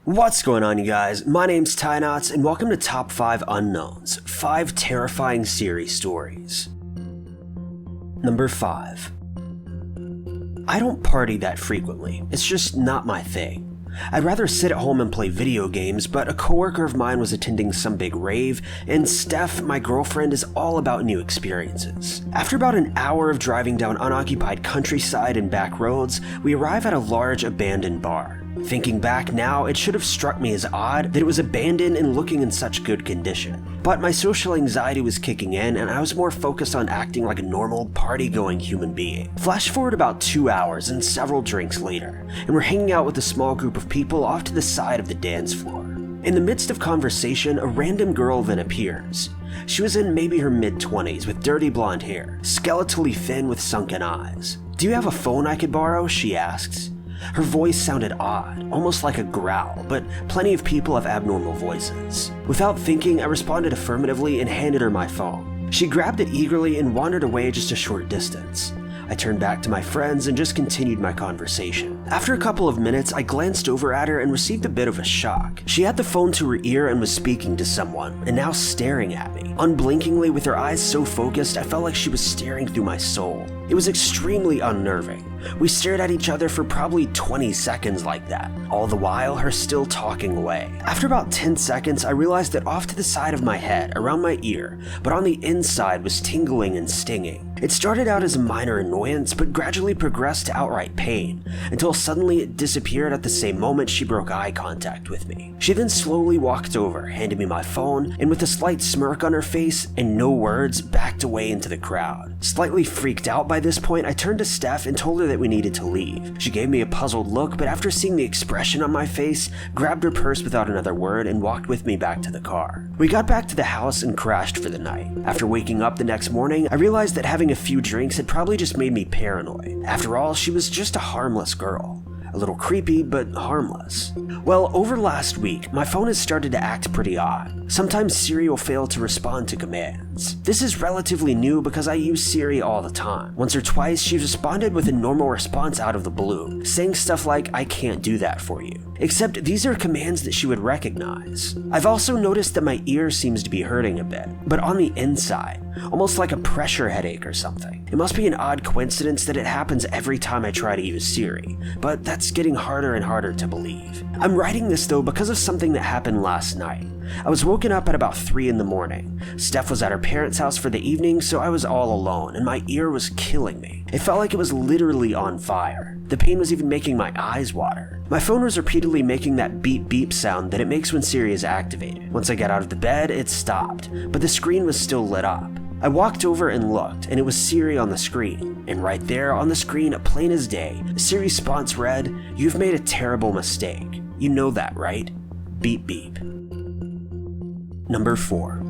What's going on, you guys? My name's Ty Knots, and welcome to Top 5 Unknowns, 5 terrifying SIRI stories. Number 5. I don't party that frequently, it's just not my thing. I'd rather sit at home and play video games, but a coworker of mine was attending some big rave, and Steph, my girlfriend, is all about new experiences. After about an hour of driving down unoccupied countryside and back roads, we arrive at a large abandoned bar. Thinking back now, it should have struck me as odd that it was abandoned and looking in such good condition. But my social anxiety was kicking in, and I was more focused on acting like a normal, party-going human being. Flash forward about 2 hours and several drinks later, and we're hanging out with a small group of people off to the side of the dance floor. In the midst of conversation, a random girl then appears. She was in maybe her mid-20s with dirty blonde hair, skeletally thin with sunken eyes. "Do you have a phone I could borrow?" she asks. Her voice sounded odd, almost like a growl, but plenty of people have abnormal voices. Without thinking, I responded affirmatively and handed her my phone. She grabbed it eagerly and wandered away just a short distance. I turned back to my friends and just continued my conversation. After a couple of minutes, I glanced over at her and received a bit of a shock. She had the phone to her ear and was speaking to someone, and now staring at me. Unblinkingly, with her eyes so focused, I felt like she was staring through my soul. It was extremely unnerving. We stared at each other for probably 20 seconds like that, all the while her still talking away. After about 10 seconds, I realized that off to the side of my head, around my ear, but on the inside was tingling and stinging. It started out as a minor annoyance, but gradually progressed to outright pain, until suddenly it disappeared at the same moment she broke eye contact with me. She then slowly walked over, handed me my phone, and with a slight smirk on her face and no words, backed away into the crowd. Slightly freaked out by this point, I turned to Steph and told her that we needed to leave. She gave me a puzzled look, but after seeing the expression on my face, grabbed her purse without another word and walked with me back to the car. We got back to the house and crashed for the night. After waking up the next morning, I realized that having a few drinks had probably just made me paranoid. After all, she was just a harmless girl. A little creepy, but harmless. Well, over last week, my phone has started to act pretty odd. Sometimes SIRI will fail to respond to commands. This is relatively new because I use SIRI all the time. Once or twice, she's responded with a normal response out of the blue, saying stuff like, "I can't do that for you." Except these are commands that she would recognize. I've also noticed that my ear seems to be hurting a bit, but on the inside, almost like a pressure headache or something. It must be an odd coincidence that it happens every time I try to use SIRI, but that's getting harder and harder to believe. I'm writing this though because of something that happened last night. I was woken up at about 3 in the morning. Steph was at her parents' house for the evening, so I was all alone, and my ear was killing me. It felt like it was literally on fire. The pain was even making my eyes water. My phone was repeatedly making that beep beep sound that it makes when SIRI is activated. Once I got out of the bed, it stopped, but the screen was still lit up. I walked over and looked, and it was SIRI on the screen. And right there on the screen, plain as day, SIRI's response read, "You've made a terrible mistake. You know that, right? Beep beep." Number 4.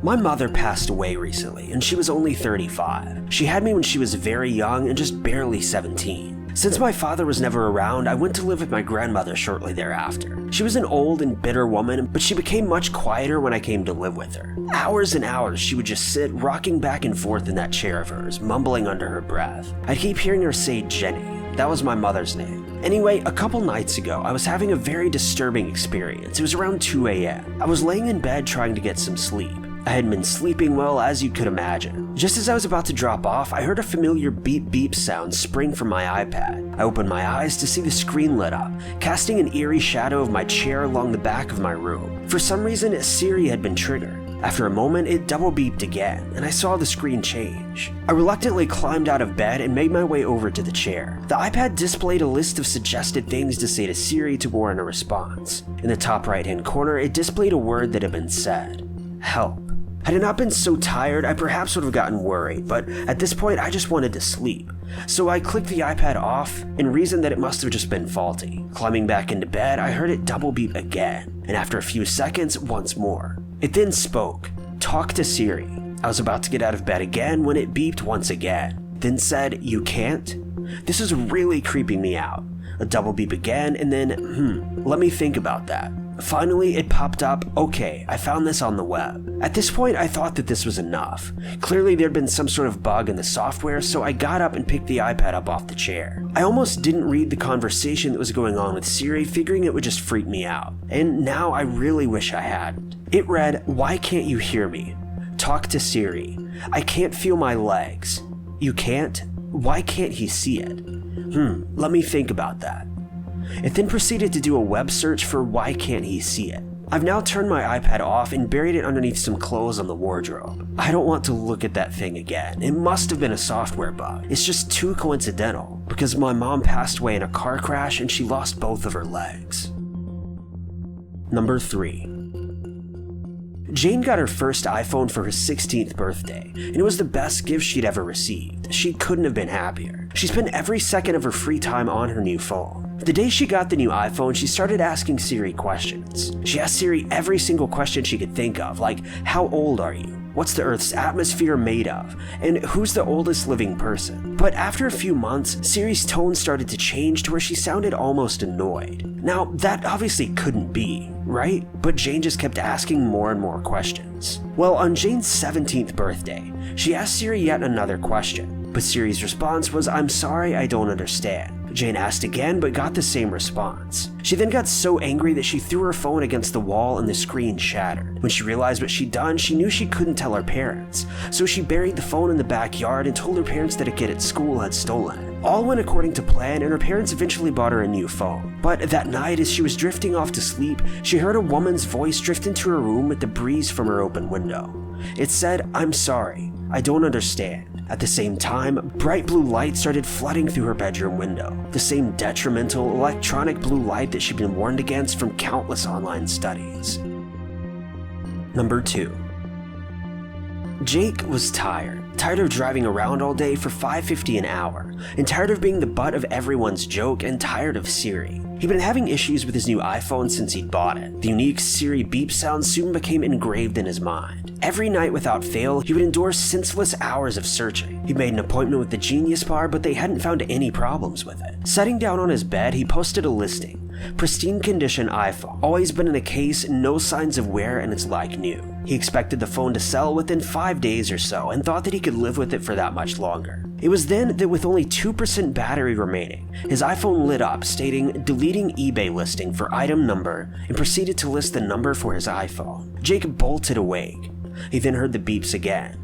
My mother passed away recently, and she was only 35. She had me when she was very young and just barely 17. Since my father was never around, I went to live with my grandmother shortly thereafter. She was an old and bitter woman, but she became much quieter when I came to live with her. Hours and hours she would just sit rocking back and forth in that chair of hers, mumbling under her breath. I'd keep hearing her say Jenny. That was my mother's name. Anyway, a couple nights ago, I was having a very disturbing experience. It was around 2 a.m. I was laying in bed trying to get some sleep. I hadn't been sleeping well, as you could imagine. Just as I was about to drop off, I heard a familiar beep beep sound spring from my iPad. I opened my eyes to see the screen lit up, casting an eerie shadow of my chair along the back of my room. For some reason, SIRI had been triggered. After a moment, it double beeped again, and I saw the screen change. I reluctantly climbed out of bed and made my way over to the chair. The iPad displayed a list of suggested things to say to SIRI to warrant a response. In the top right-hand corner, it displayed a word that had been said: help. Had I not been so tired, I perhaps would have gotten worried, but at this point I just wanted to sleep. So I clicked the iPad off and reasoned that it must have just been faulty. Climbing back into bed, I heard it double beep again, and after a few seconds, once more. It then spoke, "Talk to SIRI." I was about to get out of bed again when it beeped once again, then said, "You can't?" This is really creeping me out. A double beep again, and then, let me think about that. Finally, it popped up, "Okay, I found this on the web." At this point, I thought that this was enough. Clearly, there'd been some sort of bug in the software, so I got up and picked the iPad up off the chair. I almost didn't read the conversation that was going on with Siri, figuring it would just freak me out. And now I really wish I hadn't. It read, "Why can't you hear me? Talk to Siri. I can't feel my legs." You can't? Why can't he see it? Let me think about that. It then proceeded to do a web search for "why can't he see it." I've now turned my iPad off and buried it underneath some clothes on the wardrobe. I don't want to look at that thing again. It must have been a software bug. It's just too coincidental, because my mom passed away in a car crash and she lost both of her legs. Number 3. Jane got her first iPhone for her 16th birthday, and it was the best gift she'd ever received. She couldn't have been happier. She spent every second of her free time on her new phone. The day she got the new iPhone, she started asking Siri questions. She asked Siri every single question she could think of, like, "How old are you? What's the Earth's atmosphere made of? And who's the oldest living person?" But after a few months, Siri's tone started to change to where she sounded almost annoyed. Now, that obviously couldn't be, right? But Jane just kept asking more and more questions. Well, on Jane's 17th birthday, she asked Siri yet another question, but Siri's response was, "I'm sorry, I don't understand." Jane asked again, but got the same response. She then got so angry that she threw her phone against the wall and the screen shattered. When she realized what she'd done, she knew she couldn't tell her parents, so she buried the phone in the backyard and told her parents that a kid at school had stolen it. All went according to plan, and her parents eventually bought her a new phone. But that night, as she was drifting off to sleep, she heard a woman's voice drift into her room with the breeze from her open window. It said, "I'm sorry, I don't understand." At the same time, bright blue light started flooding through her bedroom window, the same detrimental electronic blue light that she'd been warned against from countless online studies. Number 2. Jake was tired of driving around all day for $5.50 an hour, and tired of being the butt of everyone's joke, and tired of Siri. He'd been having issues with his new iPhone since he'd bought it. The unique Siri beep sound soon became engraved in his mind. Every night without fail, he would endure senseless hours of searching. He made an appointment with the Genius Bar, but they hadn't found any problems with it. Sitting down on his bed, he posted a listing. "Pristine condition iPhone. Always been in a case, no signs of wear, and it's like new." He expected the phone to sell within 5 days or so, and thought that he could live with it for that much longer. It was then that with only 2% battery remaining, his iPhone lit up, stating, "Deleting eBay listing for item number," and proceeded to list the number for his iPhone. Jake bolted awake. He then heard the beeps again.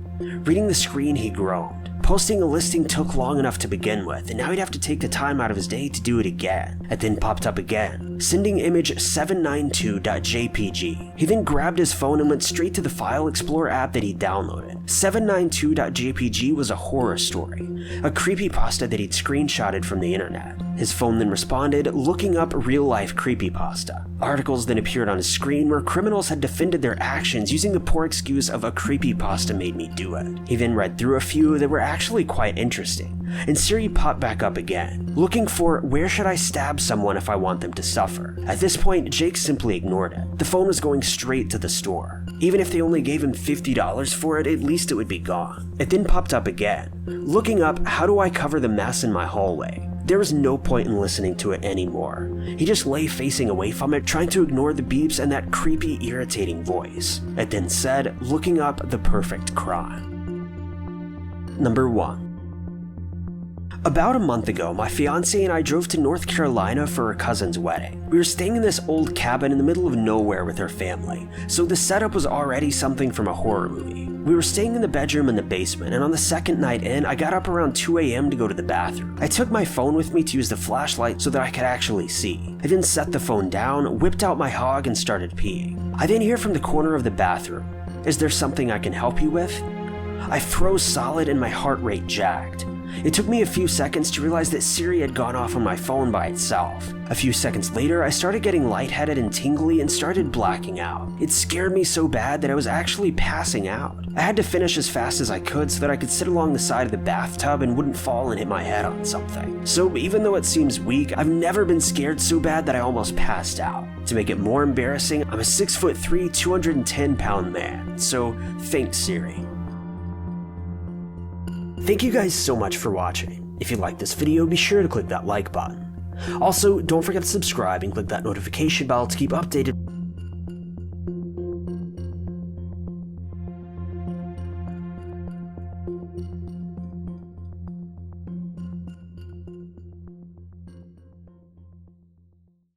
Reading the screen, he groaned. Posting a listing took long enough to begin with, and now he'd have to take the time out of his day to do it again. It then popped up again. Sending image 792.jpg. He then grabbed his phone and went straight to the File Explorer app that he downloaded. 792.jpg was a horror story, a creepypasta that he'd screenshotted from the internet. His phone then responded, looking up real-life creepypasta. Articles then appeared on his screen where criminals had defended their actions using the poor excuse of "a creepypasta made me do it." He then read through a few that were actually quite interesting, and Siri popped back up again, looking for "where should I stab someone if I want them to suffer?" At this point, Jake simply ignored it. The phone was going straight to the store. Even if they only gave him $50 for it, at least it would be gone. It then popped up again, looking up "how do I cover the mess in my hallway?" There was no point in listening to it anymore. He just lay facing away from it, trying to ignore the beeps and that creepy, irritating voice. It then said, looking up the perfect crime. Number 1. About a month ago, my fiancée and I drove to North Carolina for her cousin's wedding. We were staying in this old cabin in the middle of nowhere with her family, so the setup was already something from a horror movie. We were staying in the bedroom in the basement, and on the second night in, I got up around 2 a.m. to go to the bathroom. I took my phone with me to use the flashlight so that I could actually see. I then set the phone down, whipped out my hog, and started peeing. I then hear from the corner of the bathroom, "Is there something I can help you with?" I froze solid and my heart rate jacked. It took me a few seconds to realize that Siri had gone off on my phone by itself. A few seconds later, I started getting lightheaded and tingly and started blacking out. It scared me so bad that I was actually passing out. I had to finish as fast as I could so that I could sit along the side of the bathtub and wouldn't fall and hit my head on something. So even though it seems weak, I've never been scared so bad that I almost passed out. To make it more embarrassing, I'm a 6'3", 210-pound man. So thanks, Siri. Thank you guys so much for watching. If you liked this video, be sure to click that like button. Also, don't forget to subscribe and click that notification bell to keep updated.